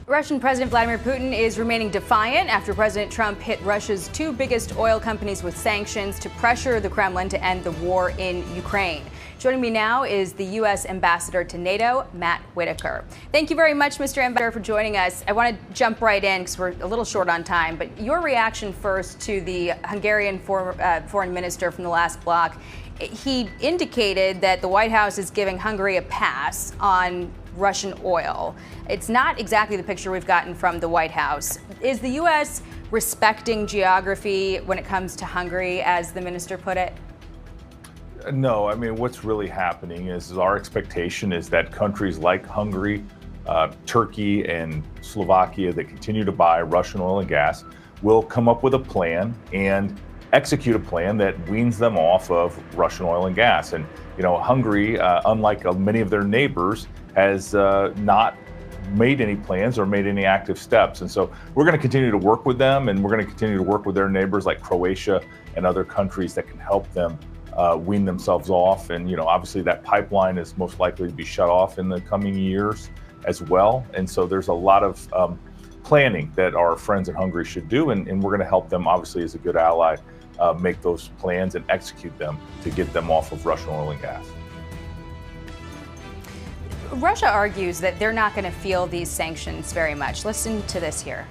Russian President Vladimir Putin is remaining defiant after President Trump hit Russia's two biggest oil companies with sanctions to pressure the Kremlin to end the war in Ukraine. Joining me now is the U.S. Ambassador to NATO, Matt Whitaker. Thank you very much, Mr. Ambassador, for joining us. I want to jump right in because we're a little short on time, but your reaction first to the Hungarian foreign minister from the last block. He indicated that the White House is giving Hungary a pass on Russian oil. It's not exactly the picture we've gotten from the White House. Is the U.S. respecting geography when it comes to Hungary, as the minister put it? No, I mean, what's really happening is our expectation is that countries like Hungary, Turkey, and Slovakia that continue to buy Russian oil and gas will come up with a plan and execute a plan that weans them off of Russian oil and gas. And, Hungary, unlike many of their neighbors, has not made any plans or made any active steps. And so we're going to continue to work with them, and we're going to continue to work with their neighbors like Croatia and other countries that can help them wean themselves off. And, obviously that pipeline is most likely to be shut off in the coming years as well. And so there's a lot of planning that our friends in Hungary should do. And we're going to help them, obviously, as a good ally, make those plans and execute them to get them off of Russian oil and gas. Russia argues that they're not going to feel these sanctions very much. Listen to this here.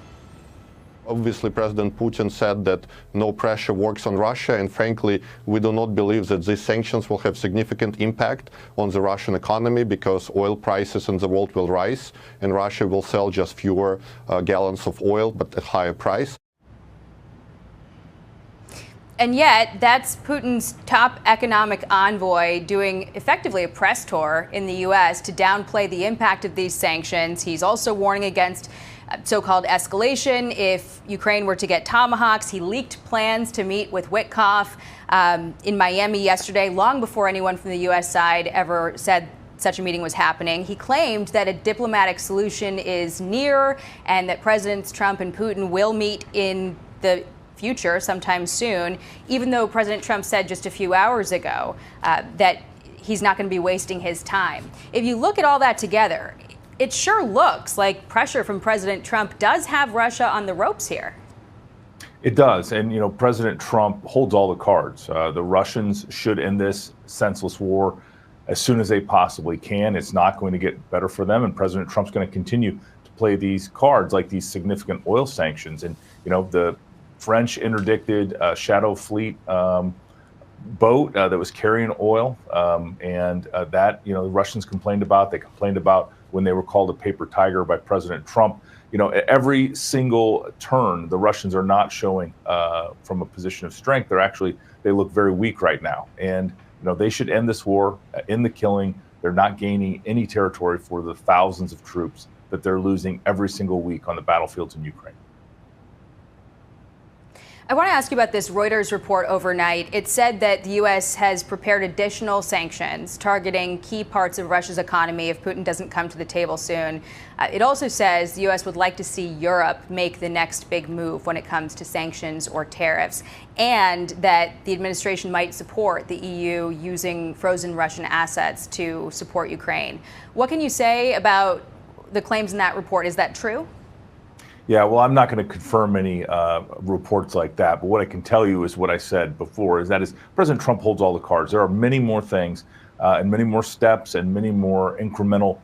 Obviously, President Putin said that no pressure works on Russia, and frankly, we do not believe that these sanctions will have significant impact on the Russian economy, because oil prices in the world will rise, and Russia will sell just fewer gallons of oil, but at a higher price. And yet, that's Putin's top economic envoy doing effectively a press tour in the U.S. to downplay the impact of these sanctions. He's also warning against so-called escalation if Ukraine were to get Tomahawks. He leaked plans to meet with Witkoff in Miami yesterday, long before anyone from the U.S. side ever said such a meeting was happening. He claimed that a diplomatic solution is near and that Presidents Trump and Putin will meet in the future sometime soon, even though President Trump said just a few hours ago that he's not going to be wasting his time. If you look at all that together, it sure looks like pressure from President Trump does have Russia on the ropes here. It does. And, President Trump holds all the cards. The Russians should end this senseless war as soon as they possibly can. It's not going to get better for them. And President Trump's going to continue to play these cards, like these significant oil sanctions. And, the French interdicted Shadow Fleet boat that was carrying oil, and that the Russians complained about. They complained about when they were called a paper tiger by President Trump. Every single turn, the Russians are not showing from a position of strength. They look very weak right now, and they should end this war, end the killing. They're not gaining any territory for the thousands of troops that they're losing every single week on the battlefields in Ukraine. I want to ask you about this Reuters report overnight. It said that the U.S. has prepared additional sanctions targeting key parts of Russia's economy if Putin doesn't come to the table soon. It also says the U.S. would like to see Europe make the next big move when it comes to sanctions or tariffs, and that the administration might support the EU using frozen Russian assets to support Ukraine. What can you say about the claims in that report? Is that true? Yeah, well, I'm not going to confirm any reports like that, but what I can tell you is what I said before, is President Trump holds all the cards. There are many more things and many more steps and many more incremental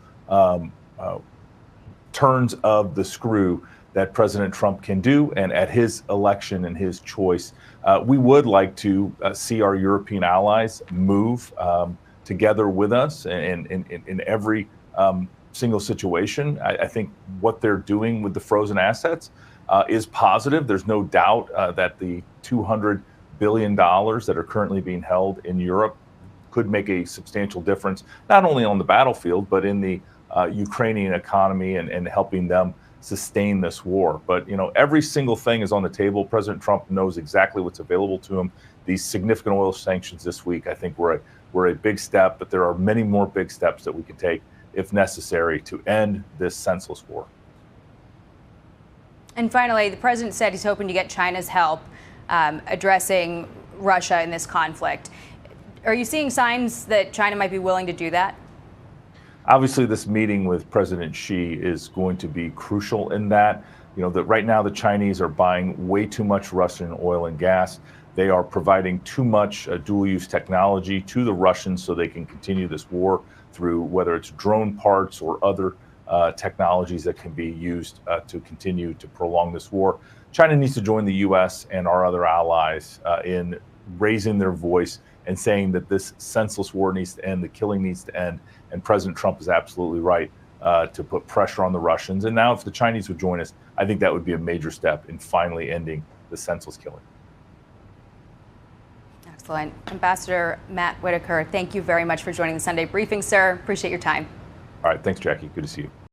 turns of the screw that President Trump can do. And at his election and his choice, we would like to see our European allies move together with us in every single situation. I think what they're doing with the frozen assets is positive. There's no doubt that the $200 billion that are currently being held in Europe could make a substantial difference, not only on the battlefield, but in the Ukrainian economy and helping them sustain this war. But, every single thing is on the table. President Trump knows exactly what's available to him. These significant oil sanctions this week, I think we're a big step, but there are many more big steps that we can take if necessary, to end this senseless war. And finally, the president said he's hoping to get China's help addressing Russia in this conflict. Are you seeing signs that China might be willing to do that? Obviously, this meeting with President Xi is going to be crucial in that. You know, that right now the Chinese are buying way too much Russian oil and gas. They are providing too much dual-use technology to the Russians so they can continue this war through whether it's drone parts or other technologies that can be used to continue to prolong this war. China needs to join the U.S. and our other allies in raising their voice and saying that this senseless war needs to end, the killing needs to end, and President Trump is absolutely right to put pressure on the Russians. And now if the Chinese would join us, I think that would be a major step in finally ending the senseless killing. Excellent. Ambassador Matt Whitaker, thank you very much for joining the Sunday briefing, sir. Appreciate your time. All right. Thanks, Jackie. Good to see you.